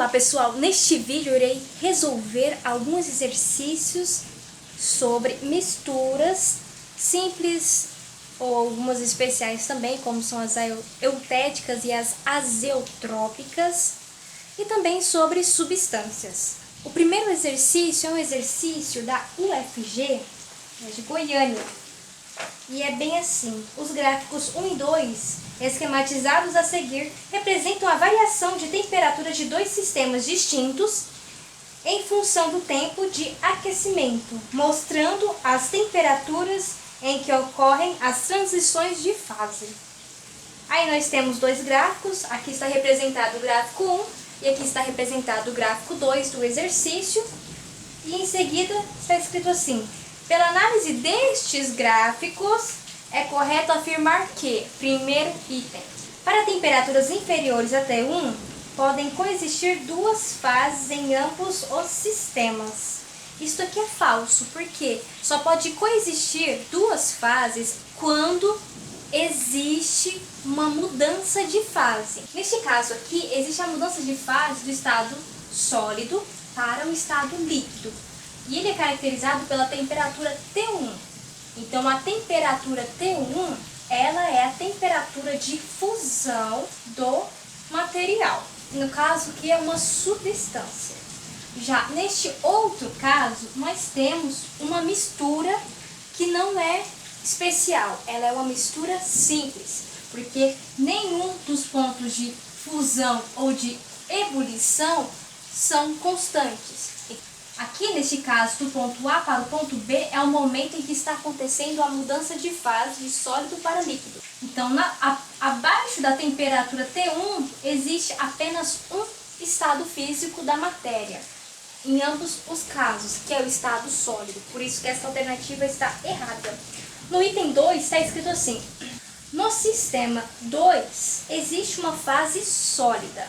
Olá pessoal, neste vídeo eu irei resolver alguns exercícios sobre misturas simples ou algumas especiais também, como são as eutéticas e as azeotrópicas, e também sobre substâncias. O primeiro exercício é um exercício da UFG, de Goiânia, e é bem assim: os gráficos 1 e 2, esquematizados a seguir, representam a variação de temperatura de dois sistemas distintos em função do tempo de aquecimento, mostrando as temperaturas em que ocorrem as transições de fase. Aí nós temos dois gráficos, aqui está representado o gráfico 1 e aqui está representado o gráfico 2 do exercício, e em seguida está escrito assim: pela análise destes gráficos, é correto afirmar que, primeiro item, para temperaturas inferiores até 1, podem coexistir duas fases em ambos os sistemas. Isto aqui é falso, porque só pode coexistir duas fases quando existe uma mudança de fase. Neste caso aqui, existe a mudança de fase do estado sólido para o estado líquido. E ele é caracterizado pela temperatura T1. Então, a temperatura T1, ela é a temperatura de fusão do material. No caso, que é uma substância. Já neste outro caso, nós temos uma mistura que não é especial. Ela é uma mistura simples, porque nenhum dos pontos de fusão ou de ebulição são constantes. Aqui, neste caso, do ponto A para o ponto B, é o momento em que está acontecendo a mudança de fase de sólido para líquido. Então, abaixo da temperatura T1, existe apenas um estado físico da matéria, em ambos os casos, que é o estado sólido. Por isso que essa alternativa está errada. No item 2, está escrito assim: no sistema 2, existe uma fase sólida.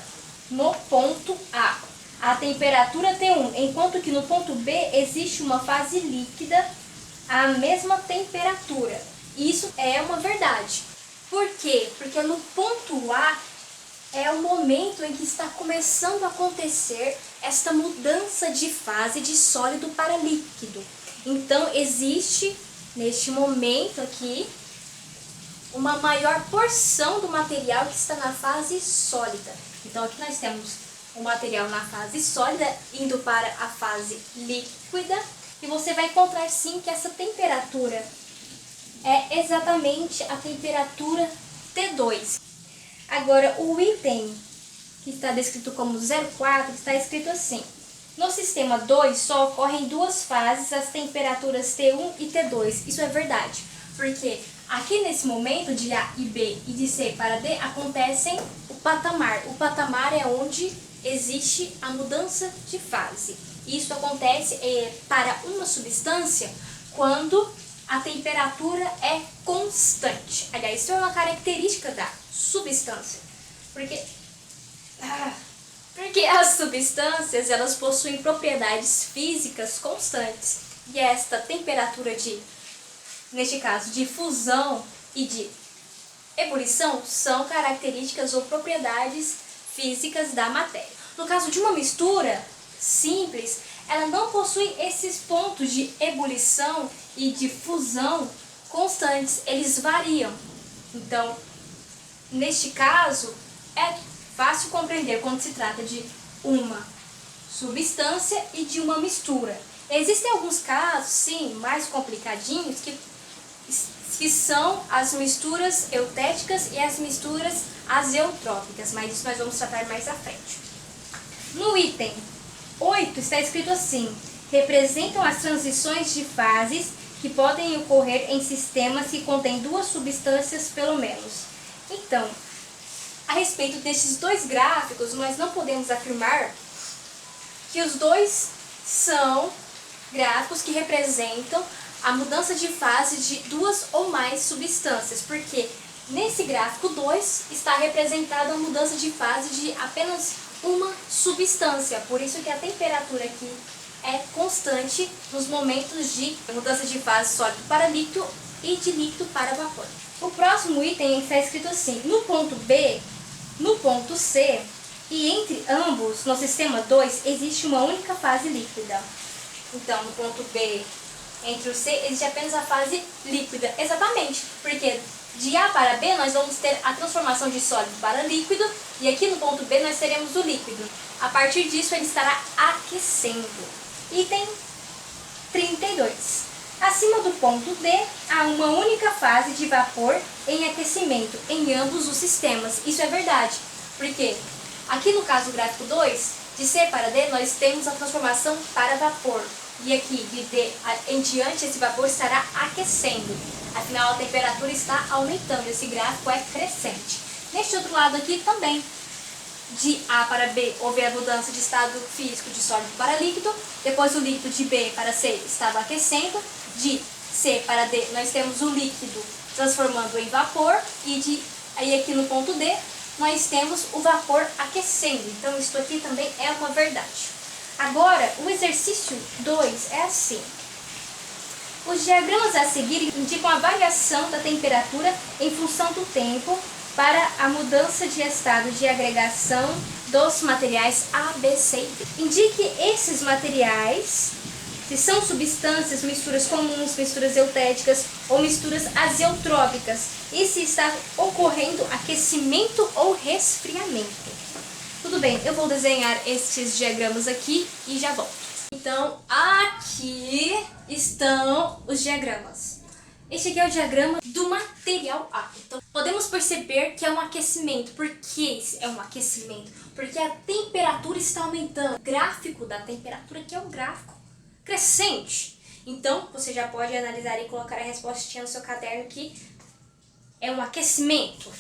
No ponto A temperatura T1, enquanto que no ponto B existe uma fase líquida à mesma temperatura. Isso é uma verdade. Por quê? Porque no ponto A é o momento em que está começando a acontecer esta mudança de fase de sólido para líquido. Então existe, neste momento aqui, uma maior porção do material que está na fase sólida. Então aqui nós temos o material na fase sólida indo para a fase líquida, e você vai encontrar sim que essa temperatura é exatamente a temperatura T2. Agora, o item que está descrito como 04 está escrito assim: no sistema 2 só ocorrem duas fases, as temperaturas T1 e T2. Isso é verdade, porque aqui nesse momento de A e B e de C para D acontecem o patamar. O patamar é onde existe a mudança de fase. Isso acontece para uma substância quando a temperatura é constante. Aliás, isso é uma característica da substância. Porque as substâncias, elas possuem propriedades físicas constantes. E esta temperatura neste caso, de fusão e de ebulição, são características ou propriedades físicas da matéria. No caso de uma mistura simples, ela não possui esses pontos de ebulição e de fusão constantes, eles variam. Então, neste caso, é fácil compreender quando se trata de uma substância e de uma mistura. Existem alguns casos, sim, mais complicadinhos, que são as misturas eutéticas e as misturas azeotrópicas, mas isso nós vamos tratar mais à frente. No item 8 está escrito assim: representam as transições de fases que podem ocorrer em sistemas que contêm duas substâncias pelo menos. Então, a respeito destes dois gráficos, nós não podemos afirmar que os dois são gráficos que representam a mudança de fase de duas ou mais substâncias, porque nesse gráfico 2 está representada a mudança de fase de apenas uma substância, por isso que a temperatura aqui é constante nos momentos de mudança de fase sólido para líquido e de líquido para vapor. O próximo item está escrito assim: no ponto B, no ponto C E entre ambos, no sistema 2, existe uma única fase líquida. Então, no ponto B, entre o C, existe apenas a fase líquida. Exatamente, porque de A para B nós vamos ter a transformação de sólido para líquido, e aqui no ponto B nós teremos o líquido. A partir disso ele estará aquecendo. Item 32. Acima do ponto D, há uma única fase de vapor em aquecimento em ambos os sistemas. Isso é verdade, porque aqui no caso gráfico 2, de C para D, nós temos a transformação para vapor. E aqui, de D em diante, esse vapor estará aquecendo. Afinal, a temperatura está aumentando, esse gráfico é crescente. Neste outro lado aqui também, de A para B, houve a mudança de estado físico de sólido para líquido. Depois o líquido de B para C estava aquecendo. De C para D, nós temos o líquido transformando em vapor. E aí aqui no ponto D, nós temos o vapor aquecendo. Então, isso aqui também é uma verdade. Agora, o exercício 2 é assim. Os diagramas a seguir indicam a variação da temperatura em função do tempo para a mudança de estado de agregação dos materiais A, B, C e D. Indique esses materiais, se são substâncias, misturas comuns, misturas eutéticas ou misturas azeotrópicas, e se está ocorrendo aquecimento ou resfriamento. Tudo bem, eu vou desenhar estes diagramas aqui e já volto. Então, aqui estão os diagramas. Este aqui é o diagrama do material A. Então, podemos perceber que é um aquecimento. Por que é um aquecimento? Porque a temperatura está aumentando. O gráfico da temperatura aqui é um gráfico crescente. Então, você já pode analisar e colocar a respostinha no seu caderno que é um aquecimento.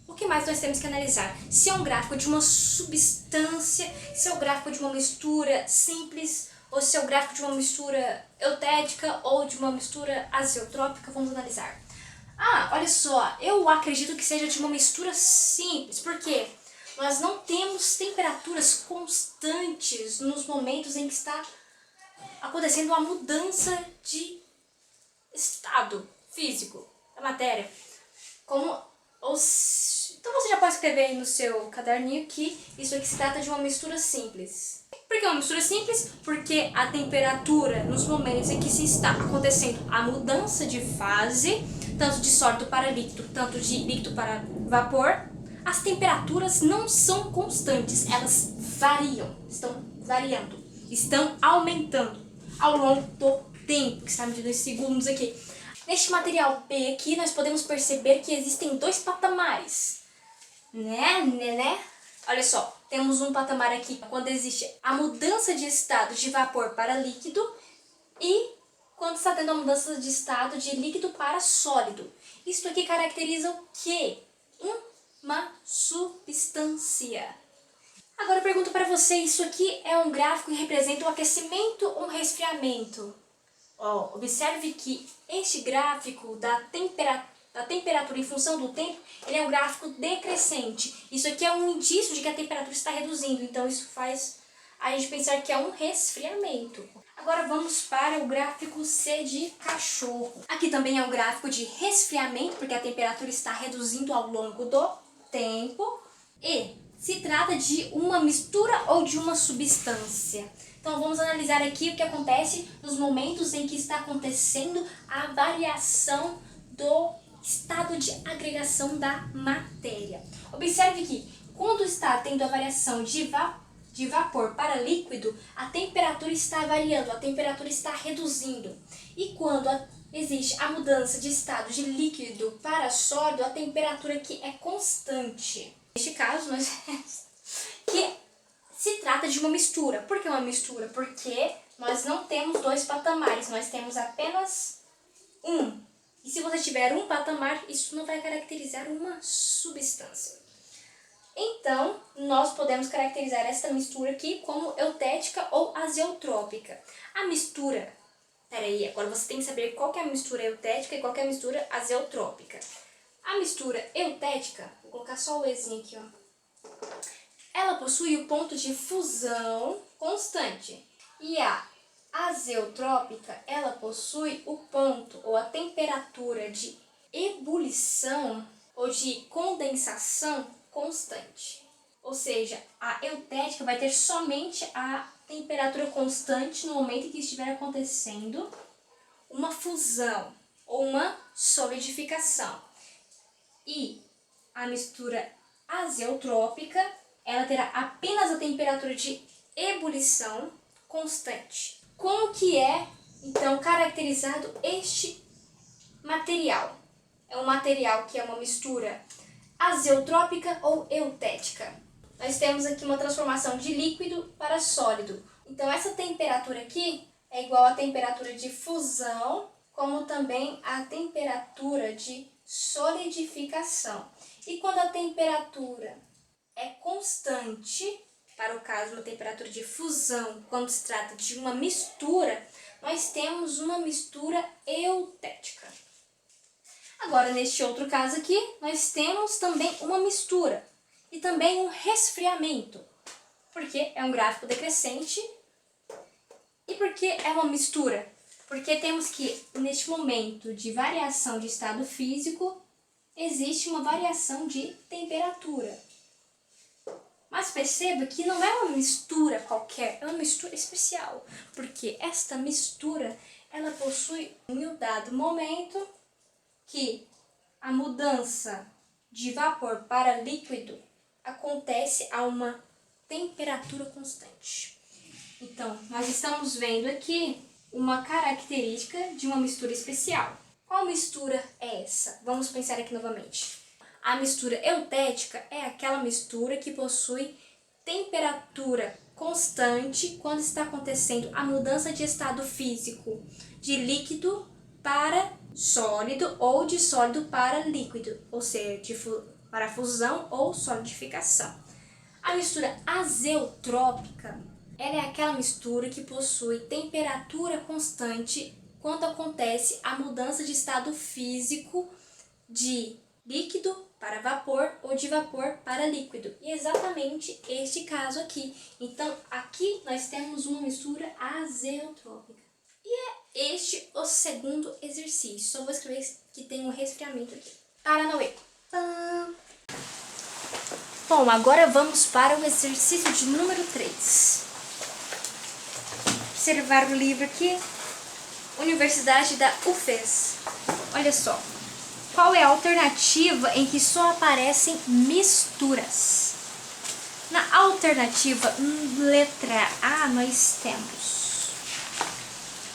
O que mais nós temos que analisar? Se é um gráfico de uma substância, se é um gráfico de uma mistura simples, ou se é um gráfico de uma mistura eutética ou de uma mistura azeotrópica, vamos analisar. Olha só, eu acredito que seja de uma mistura simples, porque nós não temos temperaturas constantes nos momentos em que está acontecendo uma mudança de estado físico da matéria. Então você já pode escrever aí no seu caderninho que isso aqui se trata de uma mistura simples. Por que uma mistura simples? Porque a temperatura, nos momentos em que se está acontecendo a mudança de fase, tanto de sólido para líquido, tanto de líquido para vapor, as temperaturas não são constantes, elas variam, estão variando, estão aumentando ao longo do tempo, que está medido em segundos aqui. Neste material B aqui, nós podemos perceber que existem dois patamares, né? Olha só, temos um patamar aqui quando existe a mudança de estado de vapor para líquido e quando está tendo a mudança de estado de líquido para sólido. Isso aqui caracteriza o quê? Uma substância. Agora eu pergunto para você, isso aqui é um gráfico que representa um aquecimento ou um resfriamento? Observe que este gráfico da temperatura em função do tempo, ele é um gráfico decrescente. Isso aqui é um indício de que a temperatura está reduzindo, então isso faz a gente pensar que é um resfriamento. Agora vamos para o gráfico C de cachorro. Aqui também é um gráfico de resfriamento, porque a temperatura está reduzindo ao longo do tempo. E se trata de uma mistura ou de uma substância. Então vamos analisar aqui o que acontece nos momentos em que está acontecendo a variação do estado de agregação da matéria. Observe que quando está tendo a variação de vapor para líquido, a temperatura está variando, a temperatura está reduzindo. E quando existe a mudança de estado de líquido para sólido, a temperatura aqui é constante. Neste caso, nós que se trata de uma mistura. Por que uma mistura? Porque nós não temos dois patamares, nós temos apenas um. E se você tiver um patamar, isso não vai caracterizar uma substância. Então, nós podemos caracterizar esta mistura aqui como eutética ou azeotrópica. A mistura... Peraí, agora você tem que saber qual que é a mistura eutética e qual que é a mistura azeotrópica. A mistura eutética, vou colocar só o Ezinho aqui, ela possui o ponto de fusão constante. E a azeotrópica, ela possui o ponto ou a temperatura de ebulição ou de condensação constante. Ou seja, a eutética vai ter somente a temperatura constante no momento em que estiver acontecendo uma fusão ou uma solidificação. E a mistura azeotrópica, ela terá apenas a temperatura de ebulição constante. Como que é, então, caracterizado este material? É um material que é uma mistura azeotrópica ou eutética. Nós temos aqui uma transformação de líquido para sólido. Então, essa temperatura aqui é igual à temperatura de fusão, como também à temperatura de solidificação. E quando a temperatura é constante, para o caso, uma temperatura de fusão, quando se trata de uma mistura, nós temos uma mistura eutética. Agora, neste outro caso aqui, nós temos também uma mistura e também um resfriamento, porque é um gráfico decrescente. E por que é uma mistura? Porque temos que, neste momento de variação de estado físico, existe uma variação de temperatura. Mas perceba que não é uma mistura qualquer, é uma mistura especial, porque esta mistura, ela possui um dado momento que a mudança de vapor para líquido acontece a uma temperatura constante. Então, nós estamos vendo aqui uma característica de uma mistura especial. Qual mistura é essa? Vamos pensar aqui novamente. A mistura eutética é aquela mistura que possui temperatura constante quando está acontecendo a mudança de estado físico de líquido para sólido ou de sólido para líquido, ou seja, para fusão ou solidificação. A mistura azeotrópica, ela é aquela mistura que possui temperatura constante quando acontece a mudança de estado físico de líquido para vapor ou de vapor para líquido. E é exatamente este caso aqui. Então, aqui nós temos uma mistura azeotrópica. E é este o segundo exercício. Só vou escrever que tem um resfriamento aqui. Paranauê. Bom, agora vamos para o exercício de número 3. Observar o livro aqui. Universidade da UFES. Olha só. Qual é a alternativa em que só aparecem misturas? Na alternativa letra A, nós temos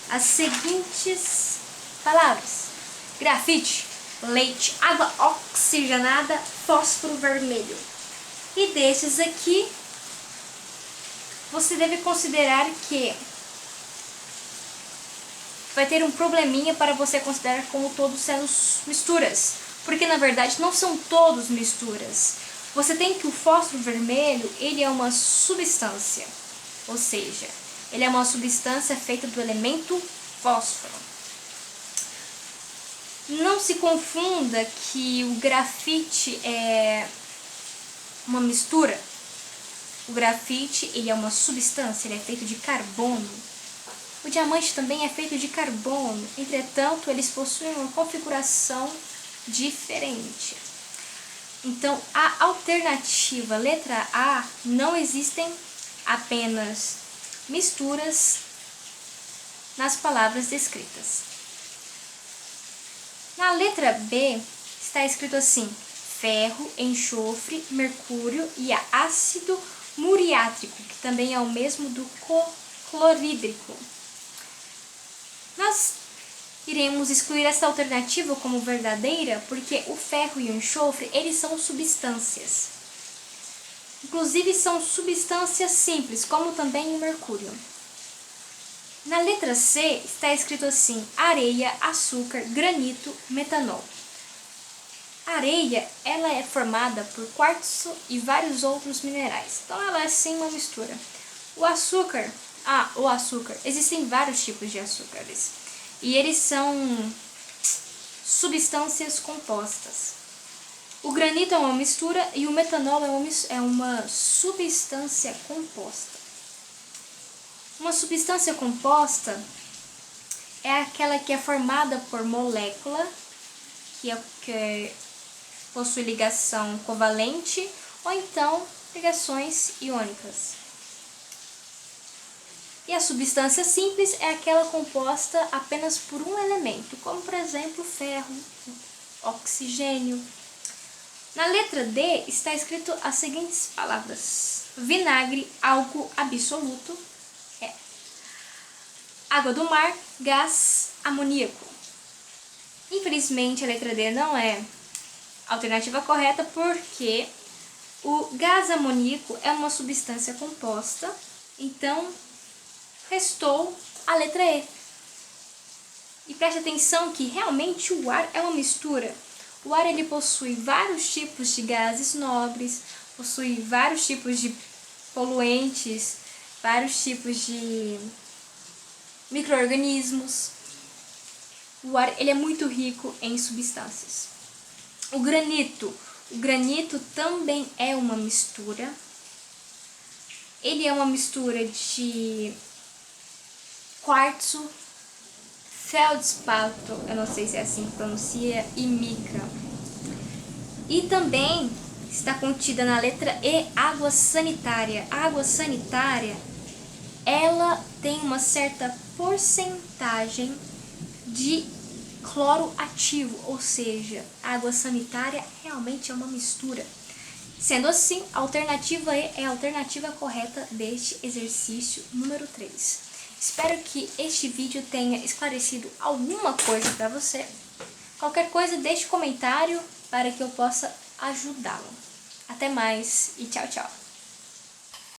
as seguintes palavras: grafite, leite, água oxigenada, fósforo vermelho. E desses aqui, você deve considerar que vai ter um probleminha para você considerar como todos sendo misturas, porque na verdade não são todos misturas. Você tem que o fósforo vermelho, ele é uma substância, ou seja, ele é uma substância feita do elemento fósforo. Não se confunda que o grafite é uma mistura. O grafite, ele é uma substância, ele é feito de carbono. O diamante também é feito de carbono, entretanto, eles possuem uma configuração diferente. Então, a alternativa letra A, não existem apenas misturas nas palavras descritas. Na letra B, está escrito assim: ferro, enxofre, mercúrio e ácido muriático, que também é o mesmo do clorídrico. Nós iremos excluir essa alternativa como verdadeira porque o ferro e o enxofre, eles são substâncias. Inclusive são substâncias simples, como também o mercúrio. Na letra C está escrito assim: areia, açúcar, granito, metanol. A areia, ela é formada por quartzo e vários outros minerais. Então ela é sim uma mistura. O açúcar, existem vários tipos de açúcares. E eles são substâncias compostas. O granito é uma mistura e o metanol é uma substância composta. Uma substância composta é aquela que é formada por molécula, que possui ligação covalente, ou então ligações iônicas. E a substância simples é aquela composta apenas por um elemento, como por exemplo ferro, oxigênio. Na letra D está escrito as seguintes palavras: vinagre, álcool absoluto, água do mar, gás, amoníaco. Infelizmente a letra D não é a alternativa correta porque o gás amoníaco é uma substância composta, então restou a letra E. E preste atenção que realmente o ar é uma mistura. O ar ele possui vários tipos de gases nobres, possui vários tipos de poluentes, vários tipos de micro-organismos. O ar ele é muito rico em substâncias. O granito também é uma mistura. Ele é uma mistura de quartzo, feldspato, eu não sei se é assim que pronuncia, e mica. E também está contida na letra E, água sanitária. A água sanitária, ela tem uma certa porcentagem de cloro ativo, ou seja, a água sanitária realmente é uma mistura. Sendo assim, a alternativa E é a alternativa correta deste exercício número 3. Espero que este vídeo tenha esclarecido alguma coisa para você. Qualquer coisa, deixe comentário para que eu possa ajudá-lo. Até mais e tchau, tchau!